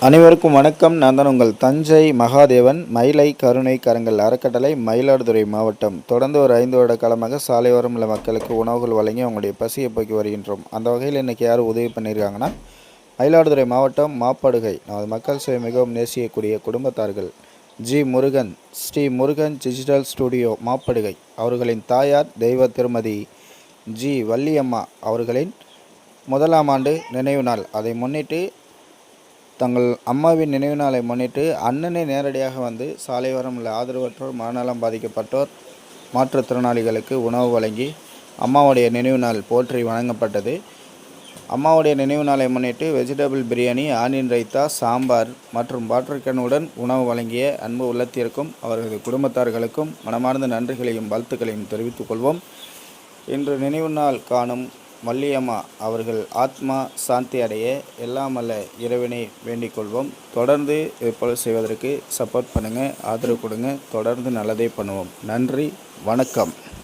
அனைவருக்கும் வணக்கம். நான் தான் உங்கள் தஞ்சை மகாதேவன். மயிலை கருணை கரங்கள் அறக்கட்டளை, மயிலாடுதுறை மாவட்டம். தொடர்ந்து ஒரு 5 வருட காலமாக சாலையோரம் உள்ள மக்களுக்கு உணவுகள் வழங்கி அவங்களுடைய பசியை போக்கி வருகின்றோம். அந்த வகையில் இன்றைக்கி யார் உதவி பண்ணியிருக்காங்கன்னா, மயிலாடுதுறை மாவட்டம் மாப்படுகை நமது மக்கள் சேவை மிகவும் நேசிக்கக்கூடிய குடும்பத்தார்கள் G Murugan, Shri Murugan digital studio Mappadugai அவர்களின் தாயார் தெய்வ திருமதி ஜி வள்ளியம்மா அவர்களின் 1ஆம் ஆண்டு நினைவு நாள். அதை முன்னிட்டு தங்கள் அம்மாவின் நினைவு நாளை முன்னிட்டு அண்ணனை நேரடியாக வந்து சாலையோரம் உள்ள ஆதரவற்றோர், மனநலம் பாதிக்கப்பட்டோர், மாற்றுத்திறனாளிகளுக்கு உணவு வழங்கி அம்மாவுடைய நினைவு நாள் போற்றி வழங்கப்பட்டது. அம்மாவுடைய நினைவு நாளை முன்னிட்டு வெஜிடபிள் பிரியாணி, ஆனியன் ரைத்தா, சாம்பார் மற்றும் வாட்டர் கேனுடன் உணவு வழங்கிய அன்பு உள்ளத்திற்கும் அவரது குடும்பத்தார்களுக்கும் மனமார்ந்த நன்றிகளையும் வாழ்த்துக்களையும் தெரிவித்துக் கொள்வோம். இன்று நினைவு நாள் காணும் வள்ளியம்மா அவர்கள் ஆத்மா சாந்தி அடைய எல்லாம் அல்ல இறைவனை வேண்டிக் கொள்வோம். தொடர்ந்து இதுபோல் செய்வதற்கு சப்போர்ட் பண்ணுங்கள், ஆதரவு கொடுங்க. தொடர்ந்து நல்லதே பண்ணுவோம். நன்றி, வணக்கம்.